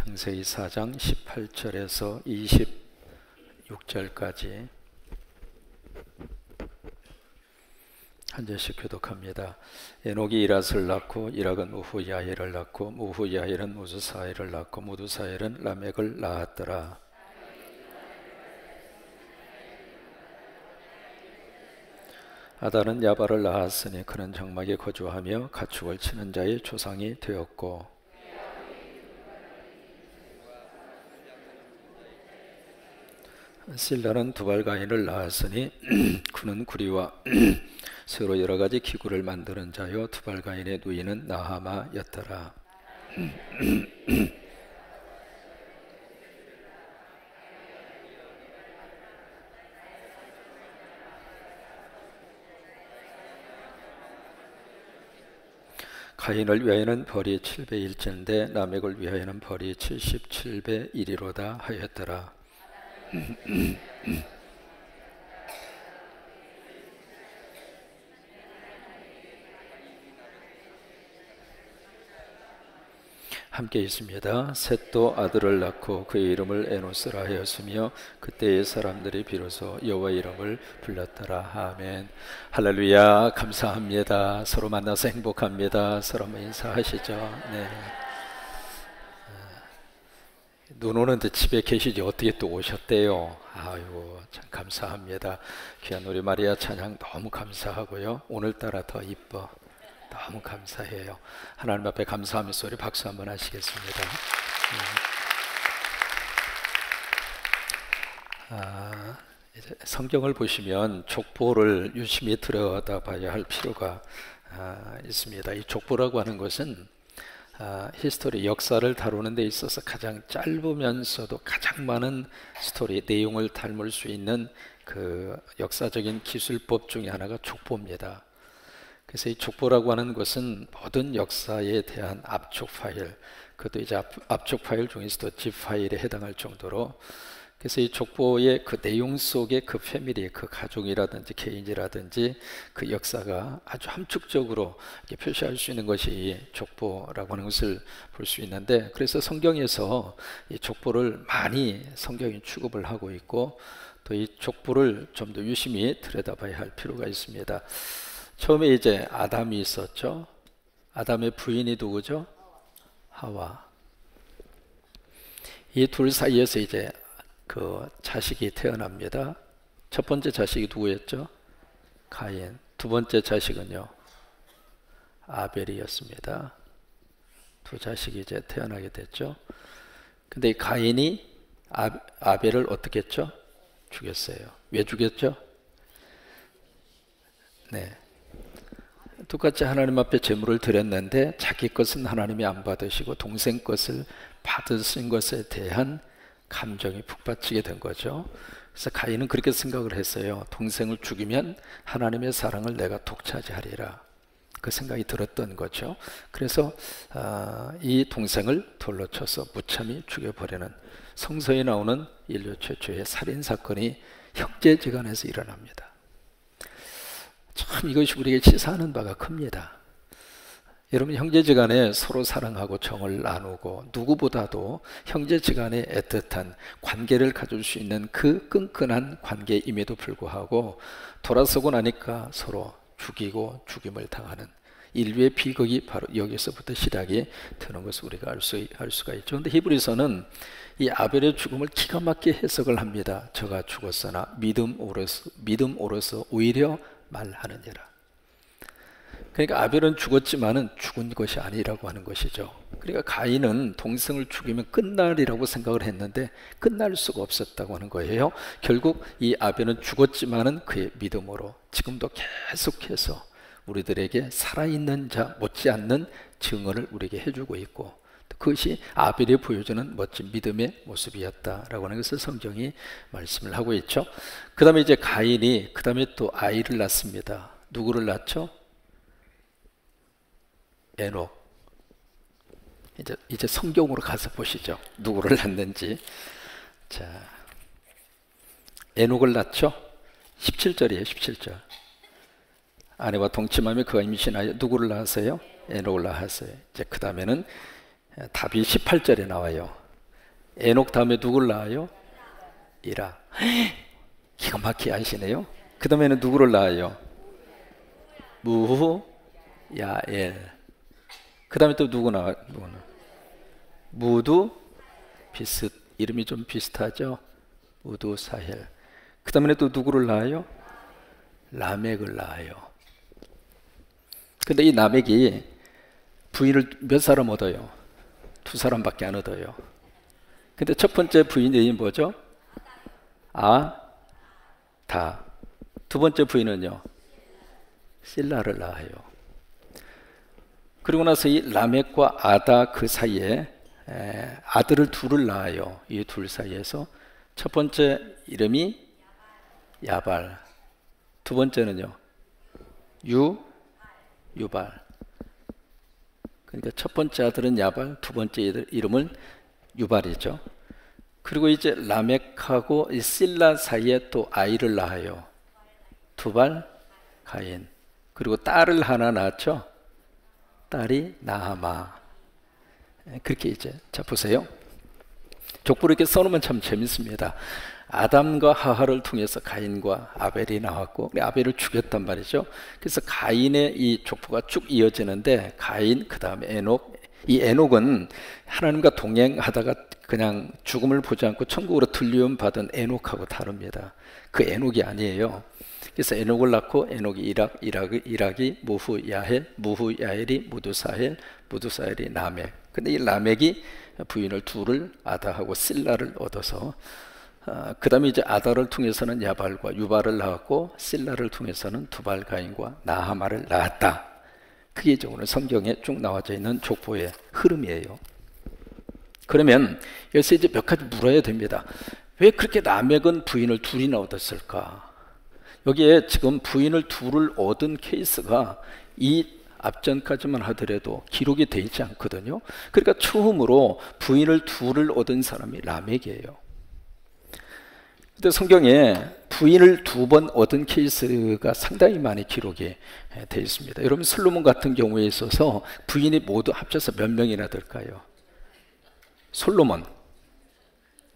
창세기 4장 18절에서 26절까지 한 절씩 교독합니다. 에녹이 이랏을 낳고 이락은 무후야엘을 낳고 무후야엘은 무두사엘을 낳고 무두사엘은 라멕을 낳았더라. 아달은 야발을 낳았으니 그는 장막에 거주하며 가축을 치는 자의 조상이 되었고, 실라는 두발가인을 낳았으니 그는 구리와 새로 여러 가지 기구를 만드는 자요 두발가인의 누이는 나하마였더라. 가인을 위하여는 벌이 7배 1인데 라멕을 위하여는 벌이 77배 1이로다 하였더라. 함께 있습니다. 셋도 아들을 낳고 그의 이름을 에노스라 하였으며 그때의 사람들이 비로소 여호와 이름을 불렀더라. 아멘. 할렐루야. 감사합니다. 서로 만나서 행복합니다. 서로 인사하시죠. 네. 눈 오는데 집에 계시지 어떻게 또 오셨대요? 아이고 참 감사합니다. 귀한 우리 마리아 찬양 너무 감사하고요. 오늘따라 더 이뻐. 너무 감사해요. 하나님 앞에 감사하면서 우리 박수 한번 하시겠습니다. 이제 성경을 보시면 족보를 유심히 들여다봐야 할 필요가 있습니다. 이 족보라고 하는 것은 히스토리, 역사를 다루는 데 있어서 가장 짧으면서도 가장 많은 스토리, 내용을 담을 수 있는 그 역사적인 기술법 중에 하나가 족보입니다. 그래서 이 족보라고 하는 것은 모든 역사에 대한 압축 파일, 그것도 이제 압축 파일 중에서도 zip 파일에 해당할 정도로, 그래서 이 족보의 그 내용 속에 그 패밀리, 그 가족이라든지 개인이라든지 그 역사가 아주 함축적으로 표시할 수 있는 것이 이 족보라고 하는 것을 볼 수 있는데, 그래서 성경에서 이 족보를 많이 성경이 취급을 하고 있고, 또 이 족보를 좀 더 유심히 들여다봐야 할 필요가 있습니다. 처음에 이제 아담이 있었죠. 아담의 부인이 누구죠? 하와. 이 둘 사이에서 이제 그 자식이 태어납니다. 첫 번째 자식이 누구였죠? 가인. 두 번째 자식은요? 아벨이었습니다. 두 자식이 이제 태어나게 됐죠. 근데 이 가인이 아벨을 어떻게 했죠? 죽였어요. 왜 죽였죠? 네. 똑같이 하나님 앞에 제물을 드렸는데 자기 것은 하나님이 안 받으시고 동생 것을 받으신 것에 대한 감정이 북받치게 된 거죠. 그래서 가인은 그렇게 생각을 했어요. 동생을 죽이면 하나님의 사랑을 내가 독차지하리라. 그 생각이 들었던 거죠. 그래서 이 동생을 돌로 쳐서 무참히 죽여버리는, 성서에 나오는 인류 최초의 살인사건이 형제지간에서 일어납니다. 참 이것이 우리에게 시사하는 바가 큽니다. 여러분, 형제지간에 서로 사랑하고 정을 나누고 누구보다도 형제지간에 애틋한 관계를 가질 수 있는 그 끈끈한 관계임에도 불구하고 돌아서고 나니까 서로 죽이고 죽임을 당하는 인류의 비극이 바로 여기서부터 시작이 되는 것을 우리가 알 수가 있죠. 그런데 히브리서는 이 아벨의 죽음을 기가 막히게 해석을 합니다. 저가 죽었으나 믿음으로서 오히려 말하느니라. 그러니까 아벨은 죽었지만은 죽은 것이 아니라고 하는 것이죠. 그러니까 가인은 동생을 죽이면 끝날이라고 생각을 했는데 끝날 수가 없었다고 하는 거예요. 결국 이 아벨은 죽었지만은 그의 믿음으로 지금도 계속해서 우리들에게 살아있는 자 못지않는 증언을 우리에게 해주고 있고, 그것이 아벨이 보여주는 멋진 믿음의 모습이었다라고 하는 것을 성경이 말씀을 하고 있죠. 그 다음에 이제 가인이 그 다음에 또 아이를 낳습니다. 누구를 낳죠? 에녹. 이제 성경으로 가서 보시죠. 누구를 낳는지. 자, 에녹을 낳죠. 17절이에요. 17절. 아내와 동침하며 그가 임신하여 누구를 낳았어요? 에녹을 낳았어요. 이제 그 다음에는 답이 18절에 나와요. 에녹 다음에 누굴 낳아요? 이라. 기가 막히게 하시네요. 그 다음에는 누구를 낳아요? 무후 야엘. 그 다음에 또 누구 나와요? 무두 비슷. 이름이 좀 비슷하죠? 무두 사헬. 그 다음에 또 누구를 낳아요? 라멕을 낳아요. 근데 이 라멕이 부인을 몇 사람 얻어요? 2사람밖에 안 얻어요. 근데 첫 번째 부인이 뭐죠? 다. 두 번째 부인은요? 실라를 낳아요. 그리고 나서 이 라멕과 아다 그 사이에 아들을 둘을 낳아요. 이 둘 사이에서 첫 번째 이름이 야발, 두 번째는요 유발. 그러니까 첫 번째 아들은 야발, 두 번째 이름은 유발이죠. 그리고 이제 라멕하고 이 실라 사이에 또 아이를 낳아요. 두발 가인. 그리고 딸을 하나 낳았죠. 딸이 나하마. 그렇게 이제 자 보세요. 족보를 이렇게 써놓으면 참 재밌습니다. 아담과 하하를 통해서 가인과 아벨이 나왔고 아벨을 죽였단 말이죠. 그래서 가인의 이 족보가 쭉 이어지는데 가인, 그 다음에 에녹. 이 에녹은 하나님과 동행하다가 그냥 죽음을 보지 않고 천국으로 들려움 받은 에녹하고 다릅니다. 그 에녹이 아니에요. 그래서 에녹을 낳고 에녹이 이락이 무후야헬, 무후야헬이 무두사헬, 무두사헬이 라멕. 근데 이 라멕이 부인을 둘을 아다하고 실라를 얻어서 그 다음에 이제 아다를 통해서는 야발과 유발을 낳았고 실라를 통해서는 두발 가인과 나하마를 낳았다. 그게 이제 오늘 성경에 쭉 나와져 있는 족보의 흐름이에요. 그러면 여기서 이제 몇 가지 물어야 됩니다. 왜 그렇게 라멕은 부인을 둘이나 얻었을까? 여기에 지금 부인을 둘을 얻은 케이스가 이 앞전까지만 하더라도 기록이 되어 있지 않거든요. 그러니까 처음으로 부인을 둘을 얻은 사람이 라멕이에요. 근데 성경에 부인을 2번 얻은 케이스가 상당히 많이 기록이 되어 있습니다. 여러분 솔로몬 같은 경우에 있어서 부인이 모두 합쳐서 몇 명이나 될까요? 솔로몬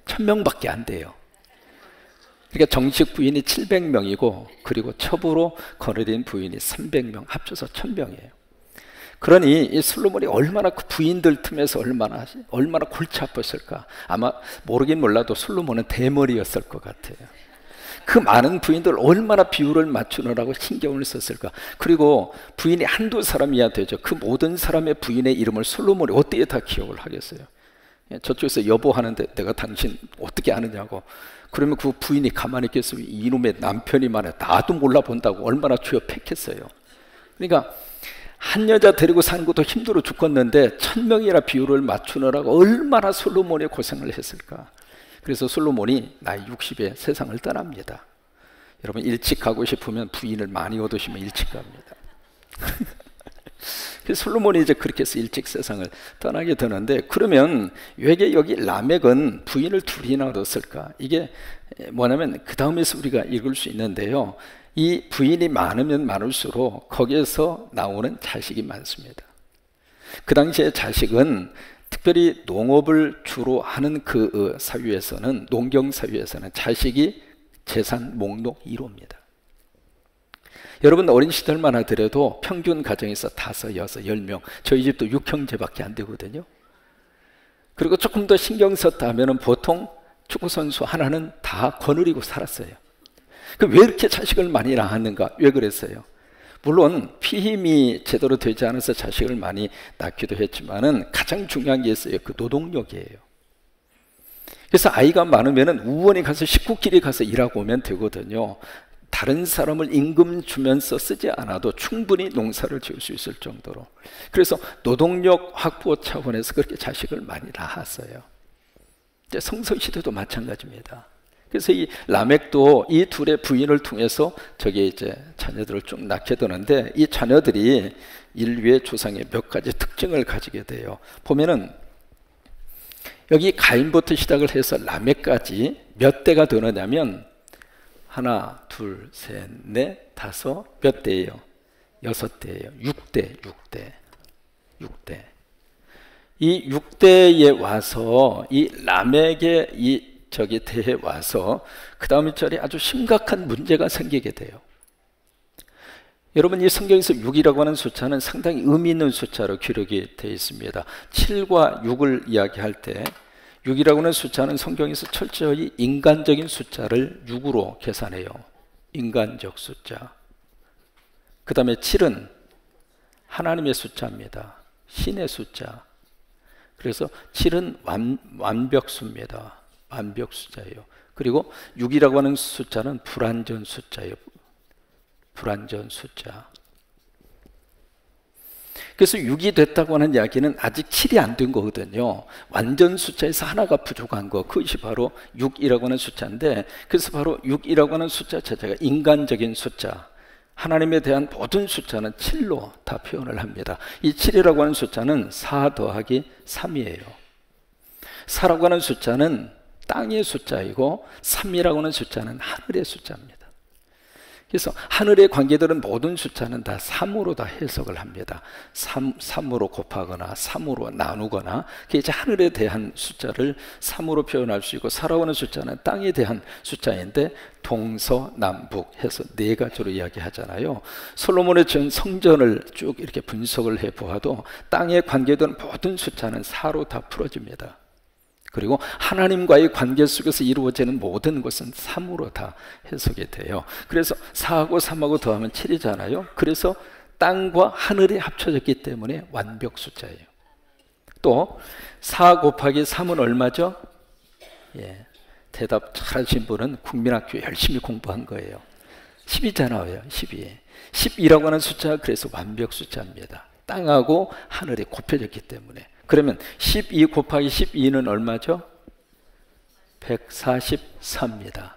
1000명밖에 안 돼요. 그러니까 정식 부인이 700명이고 그리고 첩으로 거느린 부인이 300명, 합쳐서 1000명이에요. 그러니 이 솔로몬이 얼마나 그 부인들 틈에서 얼마나 골치 아팠을까. 아마 모르긴 몰라도 솔로몬은 대머리였을 것 같아요. 그 많은 부인들 얼마나 비율을 맞추느라고 신경을 썼을까. 그리고 부인이 한두 사람이야 되죠. 그 모든 사람의 부인의 이름을 솔로몬이 어떻게 다 기억을 하겠어요. 저쪽에서 여보 하는데 내가 당신 어떻게 아느냐고. 그러면 그 부인이 가만히 있겠으면 이놈의 남편이 말해 나도 몰라본다고 얼마나 죄업했겠어요. 그러니까 한 여자 데리고 사는 것도 힘들어 죽겠는데 1000명이라 비율을 맞추느라고 얼마나 솔로몬이 고생을 했을까. 그래서 솔로몬이 나이 60에 세상을 떠납니다. 여러분 일찍 가고 싶으면 부인을 많이 얻으시면 일찍 갑니다. 그래서 솔로몬이 이제 그렇게 해서 일찍 세상을 떠나게 되는데, 그러면 왜 여기 라멕은 부인을 둘이나 얻었을까? 이게 뭐냐면 그 다음에서 우리가 읽을 수 있는데요, 이 부인이 많으면 많을수록 거기에서 나오는 자식이 많습니다. 그 당시에 자식은 특별히 농업을 주로 하는 그 사회에서는, 농경 사회에서는 자식이 재산 목록 1호입니다. 여러분 어린 시절만 하더라도 평균 가정에서 5, 6, 10명, 저희 집도 6형제밖에 안 되거든요. 그리고 조금 더 신경 썼다 하면 보통 축구선수 하나는 다 거느리고 살았어요. 왜 이렇게 자식을 많이 낳았는가? 왜 그랬어요? 물론 피임이 제대로 되지 않아서 자식을 많이 낳기도 했지만은 가장 중요한 게 있어요. 그 노동력이에요. 그래서 아이가 많으면은 우원에 가서 식구끼리 가서 일하고 오면 되거든요. 다른 사람을 임금 주면서 쓰지 않아도 충분히 농사를 지을 수 있을 정도로. 그래서 노동력 확보 차원에서 그렇게 자식을 많이 낳았어요. 이제 성서시대도 마찬가지입니다. 그래서 이 라멕도 이 둘의 부인을 통해서 저게 이제 자녀들을 쭉 낳게 되는데, 이 자녀들이 인류의 조상의 몇 가지 특징을 가지게 돼요. 보면은 여기 가인부터 시작을 해서 라멕까지 몇 대가 되느냐면 하나, 둘, 셋, 넷, 다섯, 몇 대예요? 6대예요. 6대. 이 6대에 와서 이 라멕의 대에 와서 그 다음 절에 아주 심각한 문제가 생기게 돼요. 여러분, 이 성경에서 6이라고 하는 숫자는 상당히 의미 있는 숫자로 기록이 되어 있습니다. 7과 6을 이야기할 때 6이라고 하는 숫자는 성경에서 철저히 인간적인 숫자를 6으로 계산해요. 인간적 숫자. 그 다음에 7은 하나님의 숫자입니다. 신의 숫자. 그래서 7은 완벽수입니다. 완벽 숫자예요. 그리고 6이라고 하는 숫자는 불완전 숫자예요. 불완전 숫자. 그래서 6이 됐다고 하는 이야기는 아직 7이 안 된 거거든요. 완전 숫자에서 하나가 부족한 거, 그것이 바로 6이라고 하는 숫자인데, 그래서 바로 6이라고 하는 숫자 자체가 인간적인 숫자, 하나님에 대한 모든 숫자는 7로 다 표현을 합니다. 이 7이라고 하는 숫자는 4 더하기 3이에요. 4라고 하는 숫자는 땅의 숫자이고 3이라고 하는 숫자는 하늘의 숫자입니다. 그래서 하늘의 관계들은 모든 숫자는 다 3으로 다 해석을 합니다. 3으로 곱하거나 3으로 나누거나, 그게 이제 하늘에 대한 숫자를 3으로 표현할 수 있고, 4라고 하는 숫자는 땅에 대한 숫자인데 동서남북 해서 4가지로 이야기하잖아요. 솔로몬의 전 성전을 쭉 이렇게 분석을 해보아도 땅에 관계되는 모든 숫자는 4로 다 풀어집니다. 그리고 하나님과의 관계 속에서 이루어지는 모든 것은 3으로 다 해석이 돼요. 그래서 4하고 3하고 더하면 7이잖아요. 그래서 땅과 하늘이 합쳐졌기 때문에 완벽 숫자예요. 또 4 곱하기 3은 얼마죠? 예, 대답 잘하신 분은 국민학교 열심히 공부한 거예요. 10이잖아요. 12. 12라고 하는 숫자가 그래서 완벽 숫자입니다. 땅하고 하늘이 곱해졌기 때문에. 그러면 12 곱하기 12는 얼마죠? 144입니다.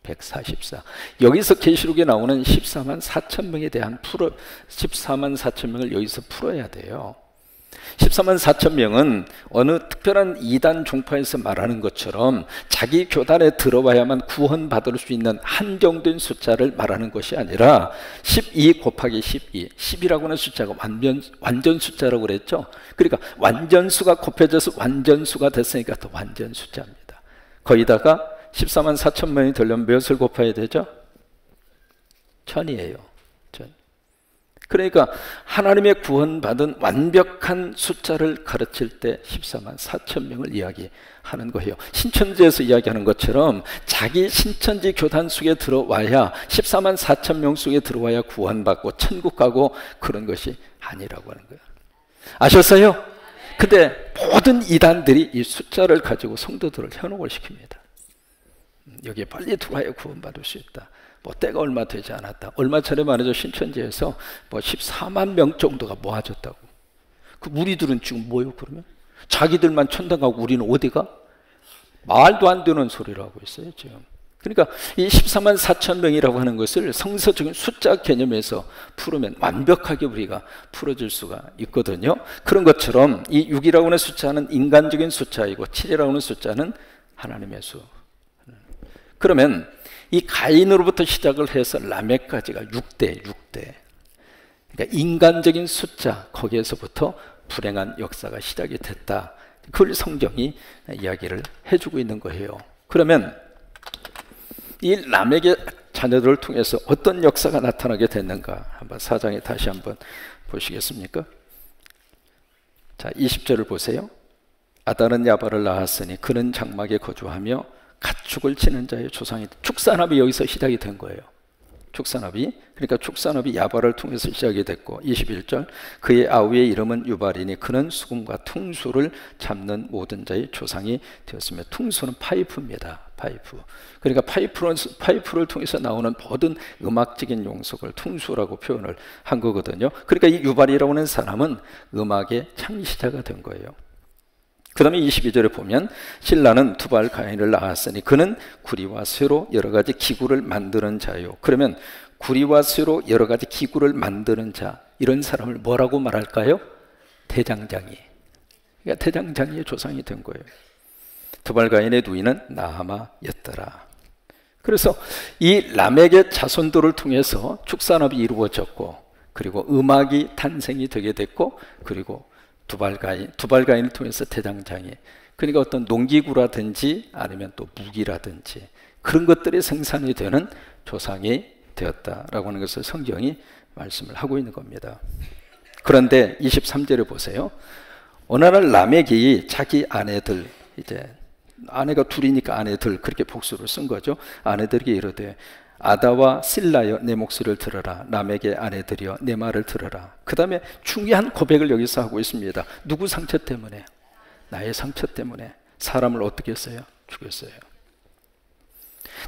144. 여기서 계시록에 나오는 14만 4천 명에 대한 14만 4천 명을 여기서 풀어야 돼요. 14만 4천 명은 어느 특별한 이단 종파에서 말하는 것처럼 자기 교단에 들어와야만 구원받을 수 있는 한정된 숫자를 말하는 것이 아니라 12 곱하기 12, 10이라고 하는 숫자가 완전 숫자라고 그랬죠. 그러니까 완전수가 곱해져서 완전수가 됐으니까 더 완전 숫자입니다. 거기다가 14만 4천 명이 되려면 몇을 곱해야 되죠? 1000이에요. 그러니까 하나님의 구원받은 완벽한 숫자를 가르칠 때 14만 4천 명을 이야기하는 거예요. 신천지에서 이야기하는 것처럼 자기 신천지 교단 속에 들어와야 14만 4천 명 속에 들어와야 구원받고 천국 가고 그런 것이 아니라고 하는 거예요. 아셨어요? 근데 모든 이단들이 이 숫자를 가지고 성도들을 현혹을 시킵니다. 여기에 빨리 들어와야 구원받을 수 있다. 뭐 때가 얼마 되지 않았다. 얼마 전에 말이죠. 신천지에서 뭐 14만 명 정도가 모아졌다고. 그 우리들은 지금 뭐요 그러면? 자기들만 천당 가고 우리는 어디가? 말도 안 되는 소리를 하고 있어요 지금. 그러니까 이 14만 4천 명이라고 하는 것을 성서적인 숫자 개념에서 풀으면 완벽하게 우리가 풀어질 수가 있거든요. 그런 것처럼 이 6이라고 하는 숫자는 인간적인 숫자이고 7이라고 하는 숫자는 하나님의 수. 그러면 이 가인으로부터 시작을 해서 라멕까지가 6대. 그러니까 인간적인 숫자, 거기에서부터 불행한 역사가 시작이 됐다. 그걸 성경이 이야기를 해주고 있는 거예요. 그러면 이 라멕의 자녀들을 통해서 어떤 역사가 나타나게 됐는가? 한번 4장에 다시 한번 보시겠습니까? 자, 20절을 보세요. 아달은 야발을 낳았으니 그는 장막에 거주하며 가축을 치는 자의 조상이, 축산업이 여기서 시작이 된 거예요. 축산업이. 그러니까 축산업이 야발을 통해서 시작이 됐고, 21절 그의 아우의 이름은 유발이니 그는 수금과 퉁수를 잡는 모든 자의 조상이 되었으며, 퉁수는 파이프입니다. 파이프. 그러니까 파이프를 통해서 나오는 모든 음악적인 용속을 퉁수라고 표현을 한 거거든요. 그러니까 이 유발이라고 하는 사람은 음악의 창시자가 된 거예요. 그 다음에 22절에 보면 신라는 두발 가인을 낳았으니 그는 구리와 쇠로 여러 가지 기구를 만드는 자요. 그러면 구리와 쇠로 여러 가지 기구를 만드는 자, 이런 사람을 뭐라고 말할까요? 대장장이. 그러니까 대장장이의 조상이 된 거예요. 두발 가인의 누이는 나하마였더라. 그래서 이 라멕의 자손들을 통해서 축산업이 이루어졌고, 그리고 음악이 탄생이 되게 됐고, 그리고 두발가인을 통해서 대장장이, 그러니까 어떤 농기구라든지 아니면 또 무기라든지 그런 것들이 생산이 되는 조상이 되었다라고 하는 것을 성경이 말씀을 하고 있는 겁니다. 그런데 23절에 보세요. 어느 날 라멕이 자기 아내들, 이제 아내가 둘이니까 아내들, 그렇게 복수를 쓴 거죠. 아내들에게 이르되 아다와 실라여 내 목소리를 들어라. 라멕의 아내들이여 내 말을 들어라. 그 다음에 중요한 고백을 여기서 하고 있습니다. 누구 상처 때문에? 나의 상처 때문에 사람을 어떻게 했어요? 죽였어요.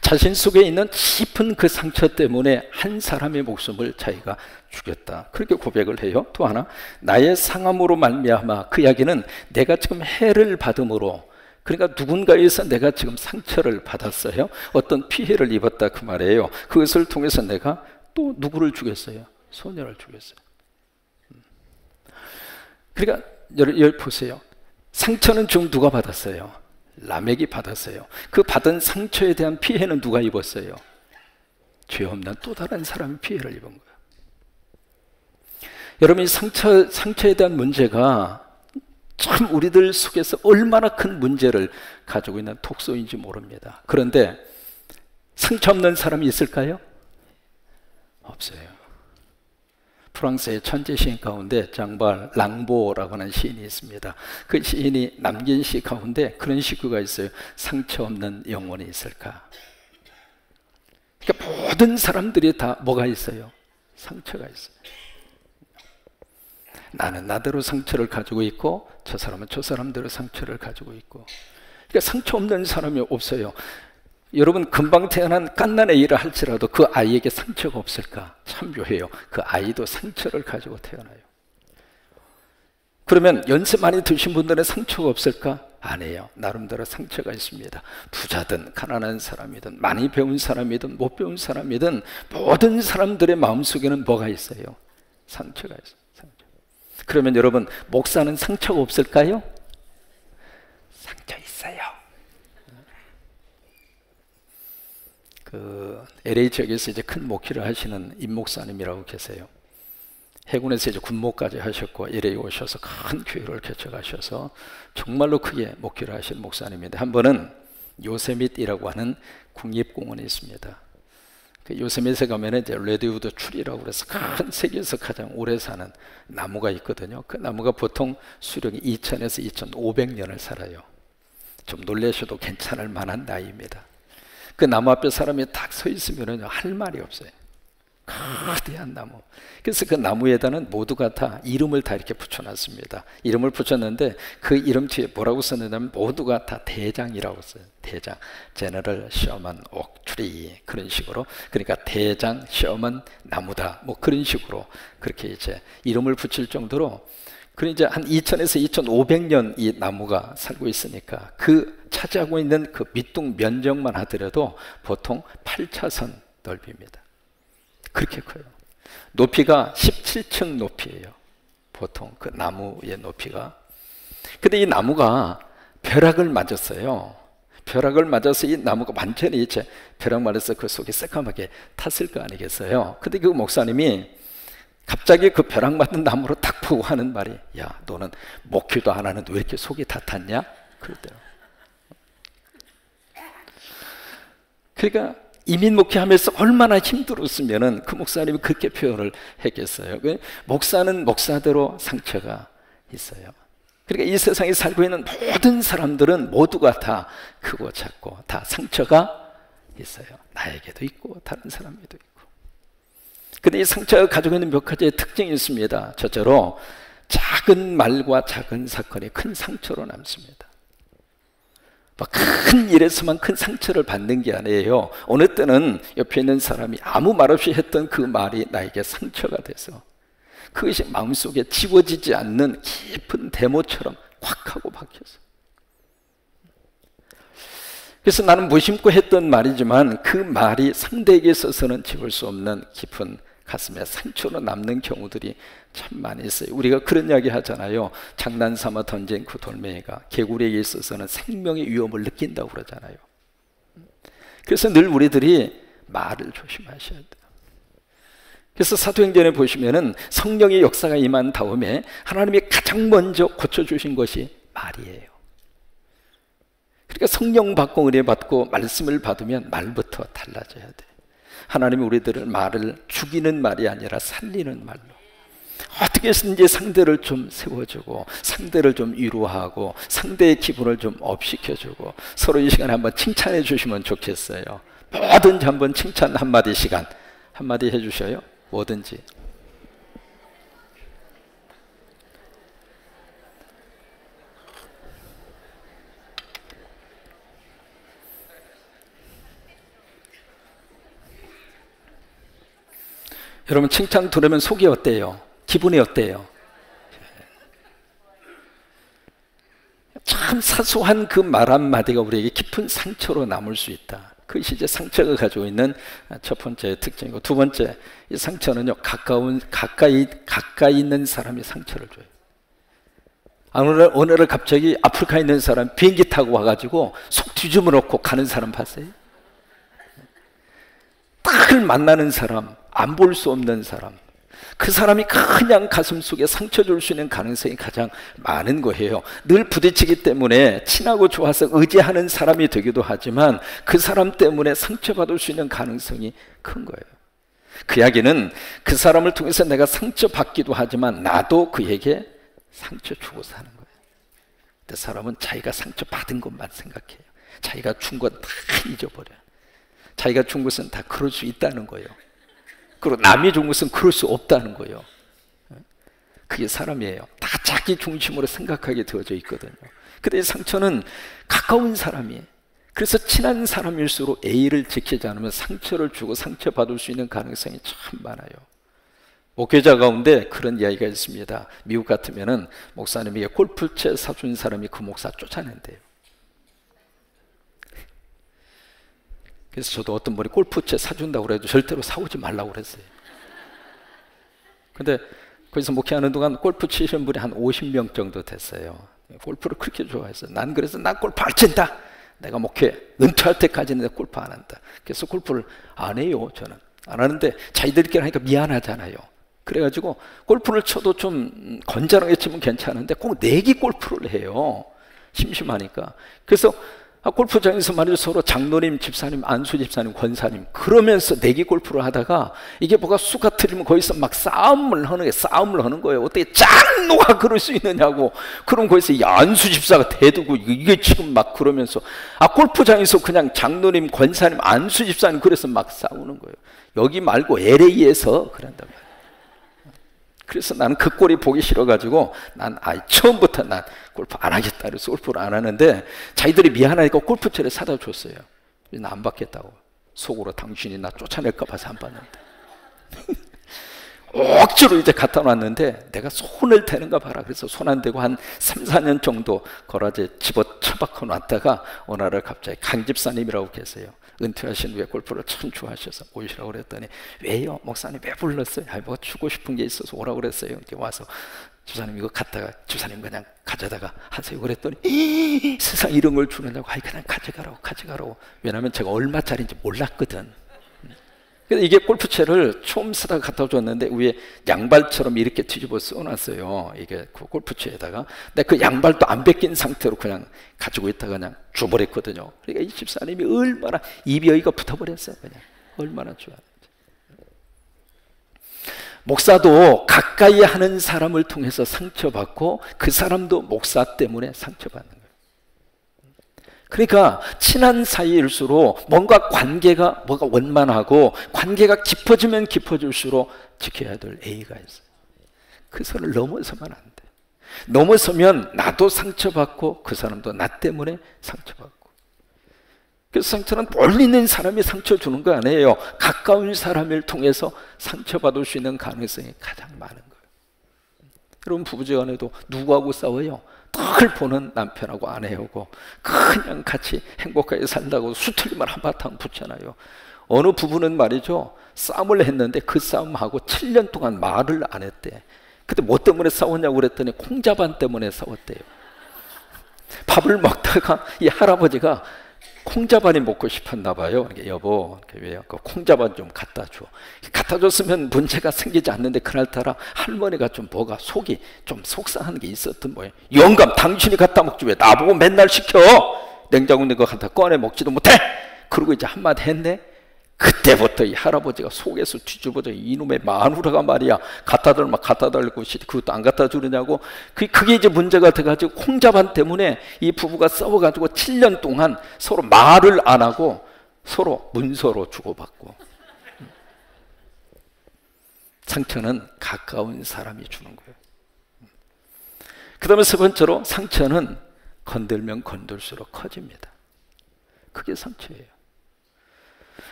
자신 속에 있는 깊은 그 상처 때문에 한 사람의 목숨을 자기가 죽였다. 그렇게 고백을 해요. 또 하나, 나의 상함으로 말미암아, 그 이야기는 내가 지금 해를 받음으로, 그러니까 누군가에서 내가 지금 상처를 받았어요. 어떤 피해를 입었다 그 말이에요. 그것을 통해서 내가 또 누구를 죽였어요? 소녀를 죽였어요. 그러니까 여기 보세요. 상처는 지금 누가 받았어요? 라멕이 받았어요. 그 받은 상처에 대한 피해는 누가 입었어요? 죄 없는 또 다른 사람이 피해를 입은 거예요. 여러분, 이 상처에 대한 문제가 참 우리들 속에서 얼마나 큰 문제를 가지고 있는 독소인지 모릅니다. 그런데 상처 없는 사람이 있을까요? 없어요. 프랑스의 천재 시인 가운데 장발 랑보라고 하는 시인이 있습니다. 그 시인이 남긴 시 가운데 그런 시구가 있어요. 상처 없는 영혼이 있을까? 그러니까 모든 사람들이 다 뭐가 있어요? 상처가 있어요. 나는 나대로 상처를 가지고 있고 저 사람은 저 사람대로 상처를 가지고 있고, 그러니까 상처 없는 사람이 없어요. 여러분, 금방 태어난 갓난의 일을 할지라도 그 아이에게 상처가 없을까? 참 묘해요. 그 아이도 상처를 가지고 태어나요. 그러면 연세 많이 드신 분들은 상처가 없을까? 아니에요. 나름대로 상처가 있습니다. 부자든 가난한 사람이든 많이 배운 사람이든 못 배운 사람이든 모든 사람들의 마음속에는 뭐가 있어요? 상처가 있어요. 그러면 여러분, 목사는 상처가 없을까요? 상처 있어요. 그 LA 지역에서 이제 큰 목회를 하시는 임 목사님이라고 계세요. 해군에서 이제 군목까지 하셨고 LA 오셔서 큰 교회를 개척하셔서 정말로 크게 목회를 하신 목사님인데, 한 번은 요세밋이라고 하는 국립공원이 있습니다. 그 요세밋에 가면 이제 레드우드 추리라고 그래서 큰 세계에서 가장 오래 사는 나무가 있거든요. 그 나무가 보통 수령이 2000에서 2500년을 살아요. 좀 놀라셔도 괜찮을 만한 나이입니다. 그 나무 앞에 사람이 딱 서 있으면 할 말이 없어요. 거대한 나무. 그래서 그 나무에다는 모두가 다 이름을 다 이렇게 붙여놨습니다. 이름을 붙였는데 그 이름 뒤에 뭐라고 썼느냐면 모두가 다 대장이라고 써요. 대장, 제너럴 셔먼 옥 트리, 그런 식으로. 그러니까 대장 셔먼 나무다, 뭐 그런 식으로 그렇게 이제 이름을 붙일 정도로. 그럼 이제 한 2000에서 2500년 이 나무가 살고 있으니까 그 차지하고 있는 그 밑둥 면적만 하더라도 보통 8차선 넓이입니다. 그렇게 커요. 높이가 17층 높이에요. 보통 그 나무의 높이가. 근데 이 나무가 벼락을 맞았어요. 벼락을 맞아서 이 나무가 완전히 이제 벼락 맞아서 그 속이 새까맣게 탔을 거 아니겠어요. 근데 그 목사님이 갑자기 그 벼락 맞은 나무로 딱 보고 하는 말이, 야, 너는 목회도 안 하는데 왜 이렇게 속이 다 탔냐? 그랬대요. 그러니까 이민 목회하면서 얼마나 힘들었으면은 그 목사님이 그렇게 표현을 했겠어요. 목사는 목사대로 상처가 있어요. 그러니까 이 세상에 살고 있는 모든 사람들은 모두가 다 크고 작고 다 상처가 있어요. 나에게도 있고 다른 사람에게도 있고. 근데 이 상처가 가지고 있는 몇 가지의 특징이 있습니다. 첫째로 작은 말과 작은 사건이 큰 상처로 남습니다. 큰 일에서만 큰 상처를 받는 게 아니에요. 어느 때는 옆에 있는 사람이 아무 말 없이 했던 그 말이 나에게 상처가 돼서 그것이 마음속에 지워지지 않는 깊은 대모처럼 콱 하고 박혀서, 그래서 나는 무심코 했던 말이지만 그 말이 상대에게 있어서는 지울 수 없는 깊은 가슴에 상처로 남는 경우들이 참 많이 있어요. 우리가 그런 이야기 하잖아요. 장난삼아 던진 그 돌멩이가 개구리에게 있어서는 생명의 위험을 느낀다고 그러잖아요. 그래서 늘 우리들이 말을 조심하셔야 돼요. 그래서 사도행전에 보시면은 성령의 역사가 임한 다음에 하나님이 가장 먼저 고쳐주신 것이 말이에요. 그러니까 성령 받고 은혜 받고 말씀을 받으면 말부터 달라져야 돼. 하나님이 우리들을 말을 죽이는 말이 아니라 살리는 말로, 어떻게 해서든지 상대를 좀 세워주고 상대를 좀 위로하고 상대의 기분을 좀 업시켜주고 서로 이 시간에 한번 칭찬해 주시면 좋겠어요. 뭐든지 한번 칭찬 한마디 시간 한마디 해주셔요. 뭐든지. 여러분 칭찬 들으면 속이 어때요? 기분이 어때요? 참 사소한 그 말 한마디가 우리에게 깊은 상처로 남을 수 있다. 그것이 이제 상처가 가지고 있는 첫 번째 특징이고, 두 번째, 이 상처는요, 가까이 있는 사람이 상처를 줘요. 어느 날 갑자기 아프리카에 있는 사람 비행기 타고 와가지고 속 뒤집어 놓고 가는 사람 봤어요? 딱 만나는 사람, 안 볼 수 없는 사람, 그 사람이 그냥 가슴 속에 상처 줄 수 있는 가능성이 가장 많은 거예요. 늘 부딪히기 때문에 친하고 좋아서 의지하는 사람이 되기도 하지만 그 사람 때문에 상처받을 수 있는 가능성이 큰 거예요. 그 이야기는 그 사람을 통해서 내가 상처받기도 하지만 나도 그에게 상처 주고 사는 거예요. 근데 사람은 자기가 상처받은 것만 생각해요. 자기가 준 건 다 잊어버려요. 자기가 준 것은 다 그럴 수 있다는 거예요. 그리고 남이 준 것은 그럴 수 없다는 거예요. 그게 사람이에요. 다 자기 중심으로 생각하게 되어져 있거든요. 근데 이 상처는 가까운 사람이에요. 그래서 친한 사람일수록 A를 지키지 않으면 상처를 주고 상처받을 수 있는 가능성이 참 많아요. 목회자 가운데 그런 이야기가 있습니다. 미국 같으면은 목사님에게 골프채 사준 사람이 그 목사 쫓아낸대요. 그래서 저도 어떤 분이 골프채 사준다고 그래도 절대로 사오지 말라고 그랬어요. 근데 거기서 목회하는 동안 골프 치시는 분이 한 50명 정도 됐어요. 골프를 그렇게 좋아했어요. 난 그래서 난 골프 안 친다. 내가 목회 은퇴할 때까지는 내가 골프 안 한다. 그래서 골프를 안 해요. 저는 안 하는데 자기들끼리 하니까 미안하잖아요. 그래가지고 골프를 쳐도 좀 건전하게 치면 괜찮은데 꼭 내기 골프를 해요. 심심하니까. 그래서 골프장에서 말이죠, 서로 장로님, 집사님, 안수 집사님, 권사님 그러면서 내기 골프를 하다가 이게 뭐가 수가 틀리면 거기서 막 싸움을 하는 거예요. 어떻게 장로가 그럴 수 있느냐고. 그럼 거기서 이 안수 집사가 대두고 이게 지금 막 그러면서 골프장에서 그냥 장로님, 권사님, 안수 집사님 그래서 막 싸우는 거예요. 여기 말고 LA에서 그런단 말이에요. 그래서 나는 그 꼴이 보기 싫어가지고 난 처음부터 난 골프 안 하겠다 그래서 골프를 안 하는데 자기들이 미안하니까 골프채를 사다 줬어요. 나 안 받겠다고. 속으로 당신이 나 쫓아낼까 봐서 안 받는데 억지로 이제 갖다 놨는데 내가 손을 대는가 봐라. 그래서 손 안 대고 한 3, 4년 정도 거라지 집어 처박혀 놨다가 어느 날 갑자기 강 집사님이라고 계세요. 은퇴하신 후에 골프를 참 좋아하셔서 오시라고 그랬더니 왜요? 목사님 왜 불렀어요? 뭐 주고 싶은 게 있어서 오라고 그랬어요. 이렇게 와서 주사님 이거 갖다가 주사님 그냥 가져다가 하세요 그랬더니 세상 이런 걸 주느냐고 그냥 가져가라고. 왜냐하면 제가 얼마짜리인지 몰랐거든. 그래서 이게 골프채를 처음 쓰다가 갖다 줬는데 위에 양발처럼 이렇게 뒤집어 써놨어요. 이게 그 골프채에다가. 근데 그 양발도 안 벗긴 상태로 그냥 가지고 있다가 그냥 줘버렸거든요. 그러니까 이 집사님이 얼마나 입이 여기가 붙어버렸어요. 그냥 얼마나 좋아하는지. 목사도 가까이 하는 사람을 통해서 상처받고 그 사람도 목사 때문에 상처받는 거예요. 그러니까 친한 사이일수록 뭔가 관계가 뭐가 원만하고 관계가 깊어지면 깊어질수록 지켜야 될 A가 있어요. 그 선을 넘어서면 안 돼. 넘어서면 나도 상처받고 그 사람도 나 때문에 상처받고. 그래서 상처는 멀리 있는 사람이 상처 주는 거 아니에요. 가까운 사람을 통해서 상처받을 수 있는 가능성이 가장 많은 거예요. 여러분 부부지간에도 누구하고 싸워요? 늘 보는 남편하고 아내하고 그냥 같이 행복하게 산다고 수틀리만 한바탕 붙잖아요. 어느 부부는 말이죠, 싸움을 했는데 그 싸움하고 7년 동안 말을 안 했대. 근데 뭐 때문에 싸웠냐고 그랬더니 콩자반 때문에 싸웠대요. 밥을 먹다가 이 할아버지가 콩자반이 먹고 싶었나 봐요. 여보, 왜요? 그 콩자반 좀 갖다 줘. 갖다 줬으면 문제가 생기지 않는데 그날따라 할머니가 좀 뭐가 속이 좀 속상한 게 있었던 거예요. 영감, 당신이 갖다 먹지 왜 나보고 맨날 시켜? 냉장고 있는 거 갖다 꺼내 먹지도 못해. 그러고 이제 한마디 했네. 그때부터 이 할아버지가 속에서 뒤집어져. 이놈의 마누라가 말이야 갖다 달라면 갖다 달라고 그것도 안 갖다 주느냐고. 그게 이제 문제가 돼가지고 콩자반 때문에 이 부부가 싸워가지고 7년 동안 서로 말을 안 하고 서로 문서로 주고받고. 상처는 가까운 사람이 주는 거예요. 그 다음에 세 번째로, 상처는 건들면 건들수록 커집니다. 그게 상처예요.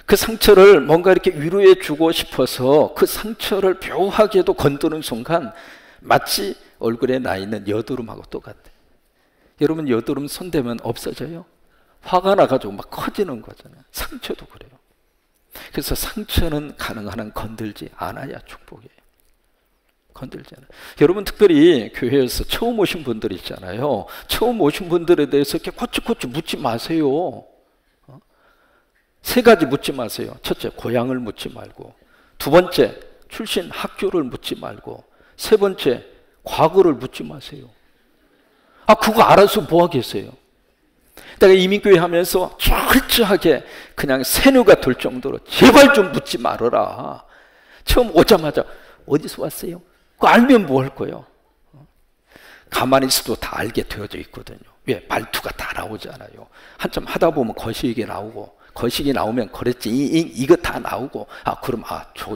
그 상처를 뭔가 이렇게 위로해 주고 싶어서 그 상처를 묘하게도 건드는 순간 마치 얼굴에 나 있는 여드름하고 똑같아요. 여러분, 여드름 손대면 없어져요? 화가 나가지고 막 커지는 거잖아요. 상처도 그래요. 그래서 상처는 가능한 한 건들지 않아야 축복이에요. 건들지 않아요. 여러분, 특별히 교회에서 처음 오신 분들 있잖아요. 처음 오신 분들에 대해서 이렇게 코치코치 묻지 마세요. 세 가지 묻지 마세요. 첫째, 고향을 묻지 말고, 두 번째, 출신 학교를 묻지 말고, 세 번째, 과거를 묻지 마세요. 그거 알아서 뭐 하겠어요? 내가 이민교회 하면서 철저하게 그냥 세뇌가 될 정도로 제발 좀 묻지 말아라. 처음 오자마자 어디서 왔어요? 그거 알면 뭐 할 거예요? 가만히 있어도 다 알게 되어져 있거든요. 왜? 말투가 다 나오잖아요. 한참 하다 보면 거시기 나오고, 거시기 나오면 그랬지 이거 다 나오고, 그럼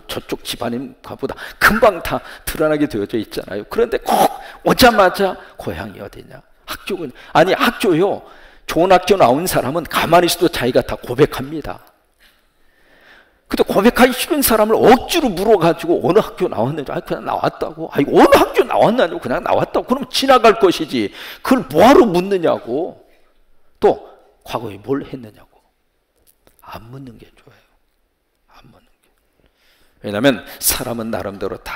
저쪽 집안인가 보다 금방 다 드러나게 되어져 있잖아요. 그런데 꼭 오자마자 고향이 어디냐, 학교는, 아니 학교요, 좋은 학교 나온 사람은 가만히 있어도 자기가 다 고백합니다. 근데 고백하기 싫은 사람을 억지로 물어가지고 어느 학교 나왔는지, 그냥 나왔다고. 어느 학교 나왔냐고, 그냥 나왔다고. 그럼 지나갈 것이지 그걸 뭐하러 묻느냐고. 또 과거에 뭘 했느냐고. 안 묻는 게 좋아요. 안 묻는 게. 왜냐하면 사람은 나름대로 다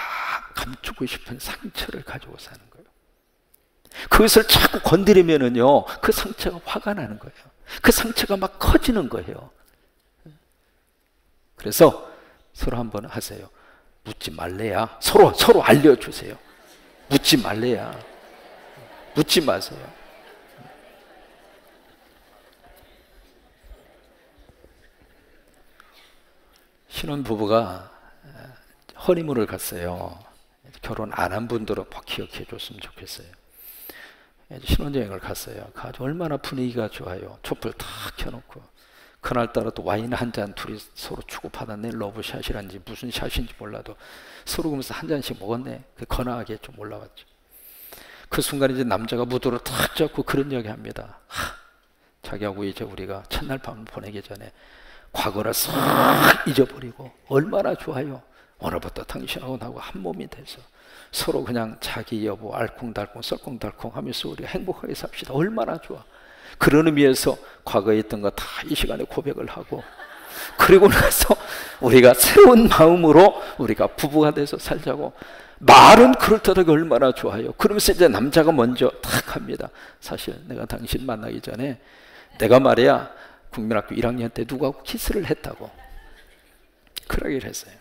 감추고 싶은 상처를 가지고 사는 거예요. 그것을 자꾸 건드리면은요, 그 상처가 화가 나는 거예요. 그 상처가 막 커지는 거예요. 그래서 서로 한번 하세요. 묻지 말래야. 서로 알려주세요. 묻지 말래야. 묻지 마세요. 신혼부부가 허니문을 갔어요. 결혼 안 한 분들은 꼭 기억해 줬으면 좋겠어요. 신혼여행을 갔어요. 아주 얼마나 분위기가 좋아요. 촛불 탁 켜놓고, 그날따라 또 와인 한 잔 둘이 서로 주고받았네. 러브샷이란지 무슨 샷인지 몰라도 서로 그러면서 한 잔씩 먹었네. 건하게 좀 올라왔죠. 그 순간 이제 남자가 무도를 탁 잡고 그런 이야기 합니다. 자기하고 이제 우리가 첫날 밤을 보내기 전에 과거를 싹 잊어버리고 얼마나 좋아요. 오늘부터 당신하고 나하고 한 몸이 돼서 서로 그냥 자기 여보 알콩달콩 썰콩달콩 하면서 우리가 행복하게 삽시다. 얼마나 좋아. 그런 의미에서 과거에 있던 거 다 이 시간에 고백을 하고, 그리고 나서 우리가 새로운 마음으로 우리가 부부가 돼서 살자고. 말은 그럴듯하게 얼마나 좋아요. 그러면서 이제 남자가 먼저 탁 합니다. 사실 내가 당신 만나기 전에 내가 말이야 국민학교 1학년 때 누구하고 키스를 했다고 그 얘기를 했어요.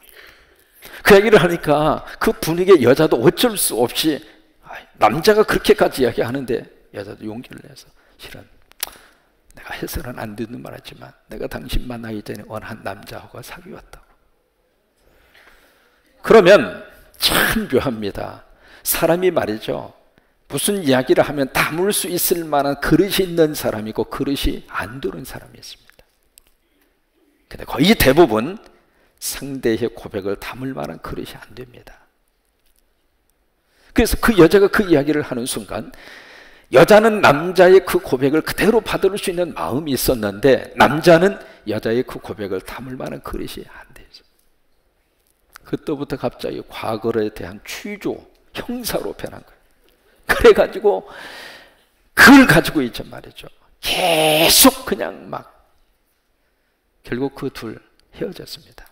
그 얘기를 하니까 그 분위기에 여자도 어쩔 수 없이, 남자가 그렇게까지 이야기하는데 여자도 용기를 내서, 실은 내가 해서는 안 듣는 말이지만 내가 당신 만나기 전에 원한 남자하고 사귀었다고. 그러면 참 묘합니다. 사람이 말이죠, 무슨 이야기를 하면 담을 수 있을 만한 그릇이 있는 사람이고 그릇이 안 되는 사람이 있습니다. 근데 거의 대부분 상대의 고백을 담을 만한 그릇이 안 됩니다. 그래서 그 여자가 그 이야기를 하는 순간 여자는 남자의 그 고백을 그대로 받을 수 있는 마음이 있었는데 남자는 여자의 그 고백을 담을 만한 그릇이 안 되죠. 그때부터 갑자기 과거에 대한 취조, 형사로 변한 거예요. 그래가지고 그걸 가지고 있단 말이죠. 계속 그냥 막 결국 그 둘 헤어졌습니다.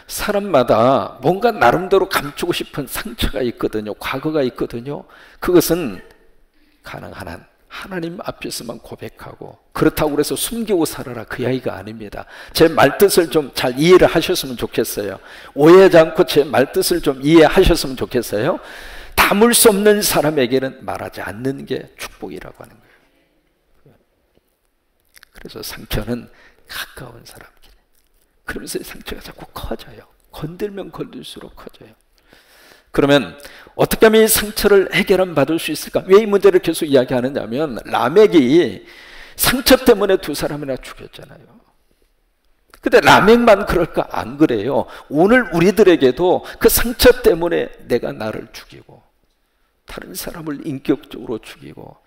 사람마다 뭔가 나름대로 감추고 싶은 상처가 있거든요. 과거가 있거든요. 그것은 가능한 한 하나님 앞에서만 고백하고, 그렇다고 그래서 숨기고 살아라, 그 이야기가 아닙니다. 제 말뜻을 좀 잘 이해를 하셨으면 좋겠어요. 오해하지 않고 제 말뜻을 좀 이해하셨으면 좋겠어요. 담을 수 없는 사람에게는 말하지 않는 게 축복이라고 하는 거예요. 그래서 상처는 가까운 사람끼리, 그러면서 상처가 자꾸 커져요. 건들면 건들수록 커져요. 그러면 어떻게 하면 이 상처를 받을 수 있을까? 왜 이 문제를 계속 이야기하느냐면, 라멕이 상처 때문에 두 사람이나 죽였잖아요. 근데 라멕만 그럴까? 안 그래요. 오늘 우리들에게도 그 상처 때문에 내가 나를 죽이고, 다른 사람을 인격적으로 죽이고,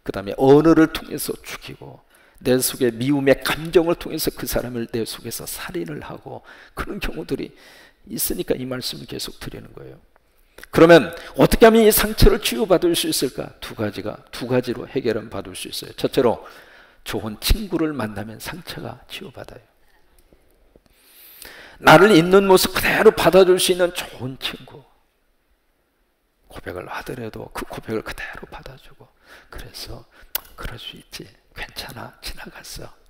그 다음에 언어를 통해서 죽이고, 내 속에 미움의 감정을 통해서 그 사람을 내 속에서 살인을 하고, 그런 경우들이 있으니까 이 말씀을 계속 드리는 거예요. 그러면 어떻게 하면 이 상처를 치유받을 수 있을까? 두 가지로 해결은 받을 수 있어요. 첫째로, 좋은 친구를 만나면 상처가 치유받아요. 나를 있는 모습 그대로 받아줄 수 있는 좋은 친구, 고백을 하더라도 그 고백을 그대로 받아주고, 그래서 그럴 수 있지, 괜찮아, 지나갔어,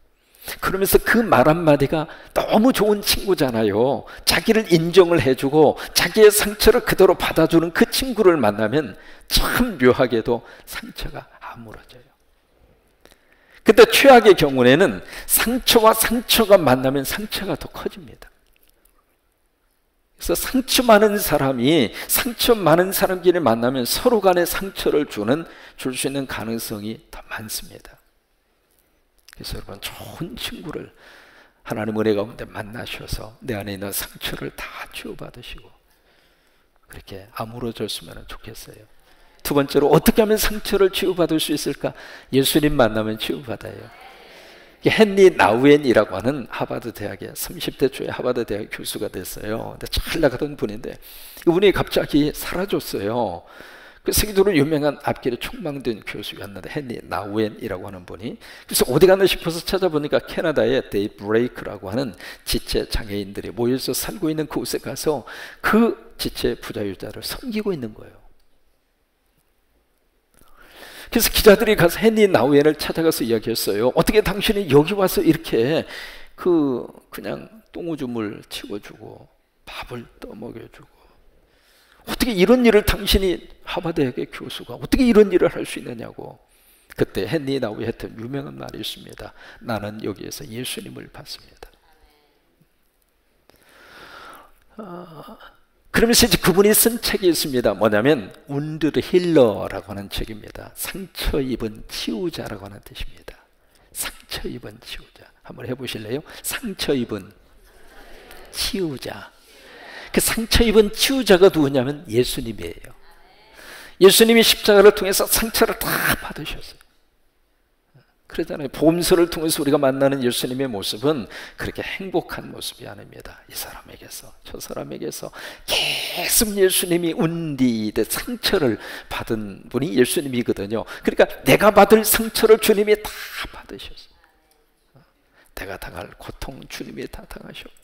그러면서 그 말 한마디가 너무 좋은 친구잖아요. 자기를 인정을 해주고 자기의 상처를 그대로 받아주는 그 친구를 만나면 참 묘하게도 상처가 아물어져요. 근데 최악의 경우에는 상처와 상처가 만나면 상처가 더 커집니다. 그래서 상처 많은 사람끼리 만나면 서로 간에 상처를 줄 수 있는 가능성이 더 많습니다. 그래서 여러분, 좋은 친구를 하나님 은혜 가운데 만나셔서 내 안에 있는 상처를 다 치유받으시고 그렇게 아물어졌으면 좋겠어요. 두 번째로, 어떻게 하면 상처를 치유받을 수 있을까? 예수님 만나면 치유받아요. 헨리 나우엔이라고 하는 하버드 대학의 30대 초에 하버드 대학 교수가 됐어요. 근데 잘 나가던 분인데 이분이 갑자기 사라졌어요. 그 세계적으로 유명한 앞길에 촉망된 교수였는데, 헨리 나우엔이라고 하는 분이. 그래서 어디 갔나 싶어서 찾아보니까 캐나다의 데이브레이크라고 하는 지체 장애인들이 모여서 살고 있는 그곳에 가서 그 지체 부자유자를 섬기고 있는 거예요. 그래서 기자들이 가서 헨리 나우엔을 찾아가서 이야기했어요. 어떻게 당신이 여기 와서 이렇게 그냥 똥오줌을 치워주고 밥을 떠먹여주고, 어떻게 이런 일을, 당신이 하버드대학의 교수가 어떻게 이런 일을 할 수 있느냐고. 그때 헨리 나우에 했던 유명한 말이 있습니다. 나는 여기에서 예수님을 봤습니다. 그러면서 이제 그분이 쓴 책이 있습니다. 뭐냐면 운드 힐러라고 하는 책입니다. 상처 입은 치유자라고 하는 뜻입니다. 상처 입은 치유자. 한번 해보실래요? 상처 입은 치유자. 그 상처 입은 치유자가 누구냐면 예수님이에요. 예수님이 십자가를 통해서 상처를 다 받으셨어요. 그러잖아요. 복음서를 통해서 우리가 만나는 예수님의 모습은 그렇게 행복한 모습이 아닙니다. 이 사람에게서 저 사람에게서 계속 예수님이 운디듯 상처를 받은 분이 예수님이거든요. 그러니까 내가 받을 상처를 주님이 다 받으셨어요. 내가 당할 고통 주님이 다 당하셨고,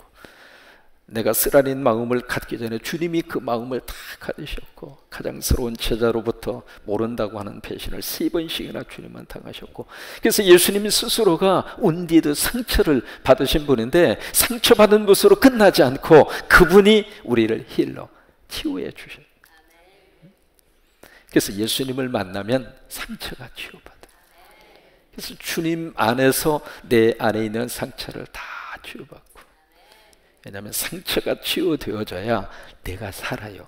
내가 쓰라린 마음을 갖기 전에 주님이 그 마음을 다 가지셨고, 가장스러운 제자로부터 모른다고 하는 배신을 3번씩이나 주님은 당하셨고, 그래서 예수님이 스스로가 온디드 상처를 받으신 분인데, 상처받은 것으로 끝나지 않고 그분이 우리를 힐러, 치유해 주셔요. 그래서 예수님을 만나면 상처가 치유받아요. 그래서 주님 안에서 내 안에 있는 상처를 다 치유받고, 왜냐하면 상처가 치유되어져야 내가 살아요.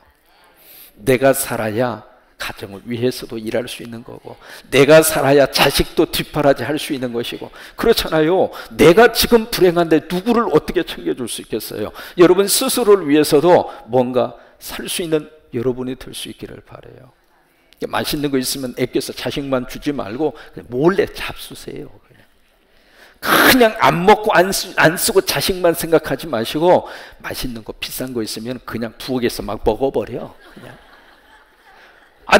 내가 살아야 가정을 위해서도 일할 수 있는 거고, 내가 살아야 자식도 뒷바라지 할 수 있는 것이고, 그렇잖아요. 내가 지금 불행한데 누구를 어떻게 챙겨줄 수 있겠어요? 여러분 스스로를 위해서도 뭔가 살 수 있는 여러분이 될 수 있기를 바라요. 맛있는 거 있으면 아껴서 자식만 주지 말고 그냥 몰래 잡수세요. 그냥 안 먹고 안 쓰고 자식만 생각하지 마시고, 맛있는 거 비싼 거 있으면 그냥 부엌에서 막 먹어버려. 그냥.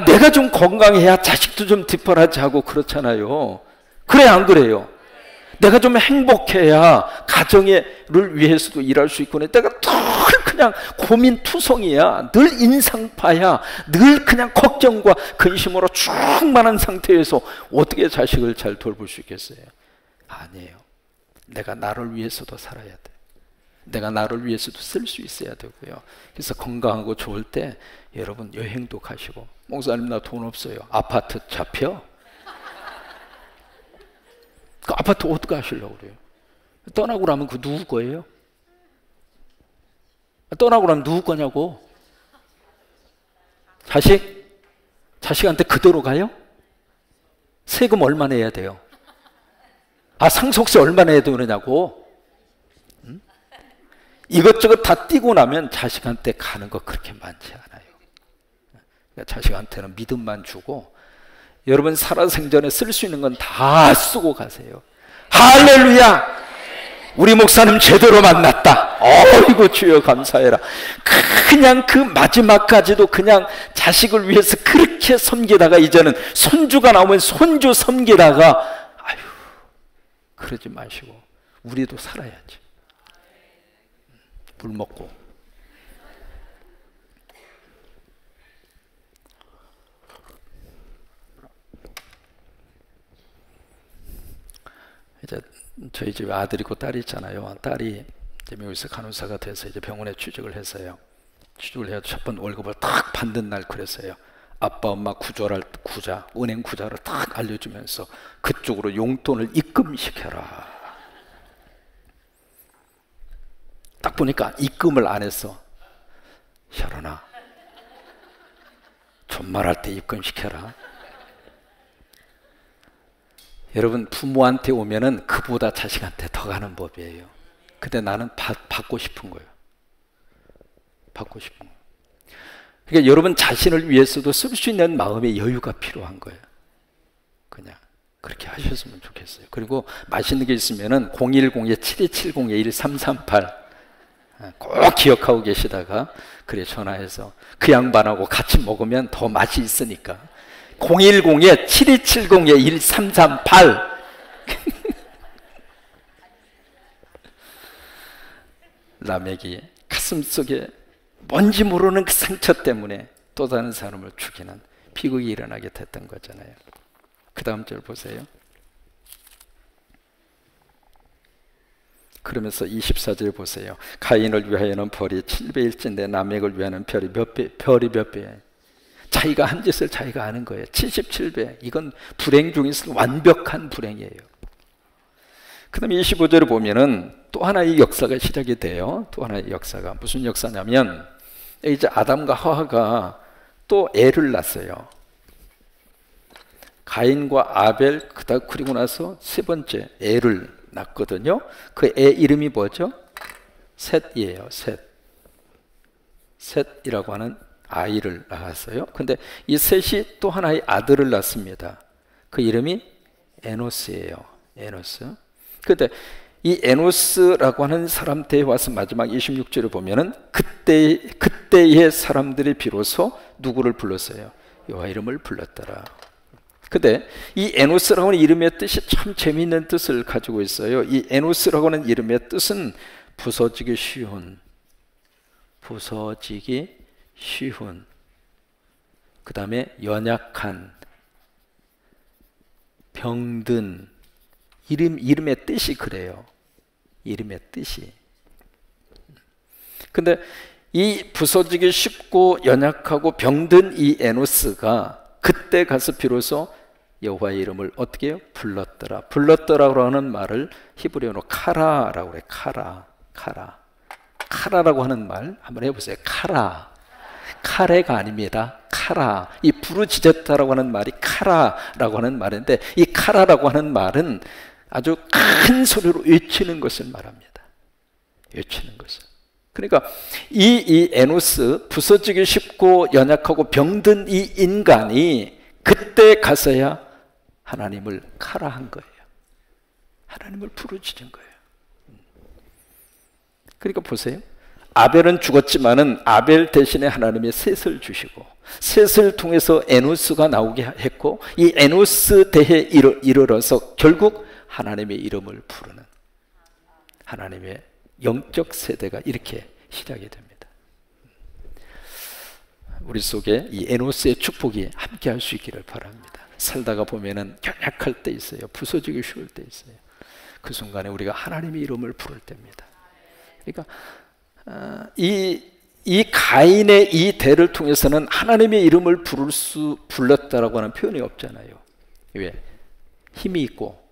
내가 좀 건강해야 자식도 좀 뒷바라지 하고 그렇잖아요. 그래 안 그래요? 내가 좀 행복해야 가정을 위해서도 일할 수 있고, 내가 덜 그냥 고민투성이야. 늘 인상파야. 늘 그냥 걱정과 근심으로 충만한 상태에서 어떻게 자식을 잘 돌볼 수 있겠어요? 아니에요. 내가 나를 위해서도 살아야 돼. 내가 나를 위해서도 쓸 수 있어야 되고요. 그래서 건강하고 좋을 때 여러분 여행도 가시고, 목사님 나 돈 없어요. 아파트 잡혀? 그 아파트 어떻게 하시려고 그래요? 떠나고 나면 그 누구 거예요? 떠나고 나면 누구 거냐고? 자식한테 그대로 가요? 세금 얼마 내야 돼요? 상속세 얼마 내야 되느냐고? 응? 이것저것 다 띄고 나면 자식한테 가는 거 그렇게 많지 않아요. 그러니까 자식한테는 믿음만 주고, 여러분 살아생전에 쓸 수 있는 건 다 쓰고 가세요. 할렐루야! 우리 목사님 제대로 만났다. 어이구 주여 감사해라. 그냥 그 마지막까지도 그냥 자식을 위해서 그렇게 섬기다가 이제는 손주가 나오면 손주 섬기다가, 아유, 그러지 마시고 우리도 살아야지. 물 먹고. 이제 저희 집에 아들 있고 딸이 있잖아요. 딸이 이제 미국에서 간호사가 돼서 이제 병원에 취직을 했어요. 취직을 해서 첫 번 월급을 딱 받는 날 그랬어요. 아빠 엄마 구자, 은행 구자를 딱 알려주면서 그쪽으로 용돈을 입금시켜라. 딱 보니까 입금을 안 했어. 샤론아, 존말할 때 입금시켜라. 여러분 부모한테 오면은 그보다 자식한테 더 가는 법이에요. 근데 나는 받고 싶은 거예요. 받고 싶은 거예요. 그러니까 여러분 자신을 위해서도 쓸 수 있는 마음의 여유가 필요한 거예요. 그냥 그렇게 하셨으면 좋겠어요. 그리고 맛있는 게 있으면은 010-7270-1338 꼭 기억하고 계시다가 그래 전화해서 그 양반하고 같이 먹으면 더 맛이 있으니까 010-7270-1338 라멕이 가슴속에 뭔지 모르는 그 상처 때문에 또 다른 사람을 죽이는 비극이 일어나게 됐던 거잖아요. 그 다음 절 보세요. 그러면서 24절 보세요. 가인을 위하여는 벌이 7배일진데 라멕을 위하여는 별이 몇 배? 자기가 한 짓을 자기가 아는 거예요. 77배. 이건 불행 중에서 완벽한 불행이에요. 그 다음에 25절을 보면은 또 하나의 역사가 시작이 돼요. 또 하나의 역사가 무슨 역사냐면 이제 아담과 하와가 또 애를 낳았어요. 가인과 아벨, 그리고 나서 세 번째 애를 낳거든요. 그 애 이름이 뭐죠? 셋이에요. 셋이라고 하는 아이를 낳았어요. 근데 이 셋이 또 하나의 아들을 낳습니다. 그 이름이 에노스예요. 에노스. 근데 이 에노스라고 하는 사람한테 와서 마지막 26절을 보면은 그때의 사람들이 비로소 누구를 불렀어요? 여호와 이름을 불렀더라. 근데 이 에노스라고 하는 이름의 뜻이 참 재미있는 뜻을 가지고 있어요. 이 에노스라고 하는 이름의 뜻은 부서지기 쉬운, 그 다음에 연약한, 병든, 이름의 뜻이 그래요. 이름의 뜻이. 근데 이 부서지기 쉽고 연약하고 병든 이 에노스가 그때 가서 비로소 여호와의 이름을 어떻게 해요? 불렀더라고 하는 말을 히브리어로 카라라고 그래요. 카라라고 하는 말 한번 해보세요. 카레가 아닙니다. 카라. 이 부르짖었다라고 하는 말이 카라라고 하는 말인데, 이 카라라고 하는 말은 아주 큰 소리로 외치는 것을 말합니다. 외치는 것을. 그러니까 이 에노스, 부서지기 쉽고 연약하고 병든 이 인간이 그때 가서야 하나님을 카라한 거예요. 하나님을 부르짖은 거예요. 그러니까 보세요. 아벨은 죽었지만은 아벨 대신에 하나님의 셋을 주시고, 셋을 통해서 에노스가 나오게 했고, 이 에노스 대에 이르러서 결국 하나님의 이름을 부르는 하나님의 영적 세대가 이렇게 시작이 됩니다. 우리 속에 이 에노스의 축복이 함께 할 수 있기를 바랍니다. 살다가 보면은 연약할 때 있어요. 부서지기 쉬울 때 있어요. 그 순간에 우리가 하나님의 이름을 부를 때입니다. 그러니까 이 가인의 이 대를 통해서는 하나님의 이름을 불렀다라고 하는 표현이 없잖아요. 왜? 힘이 있고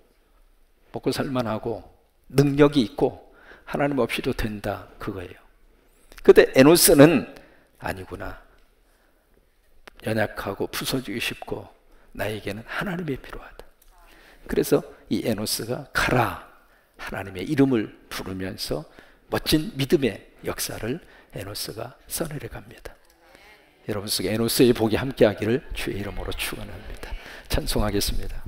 먹고 살만하고 능력이 있고 하나님 없이도 된다, 그거예요. 근데 에노스는 아니구나, 연약하고 부서지기 쉽고 나에게는 하나님이 필요하다. 그래서 이 에노스가 가라, 하나님의 이름을 부르면서 멋진 믿음의 역사를 에노스가 써내려 갑니다. 여러분 속에 에노스의 복이 함께하기를 주의 이름으로 축원합니다. 찬송하겠습니다.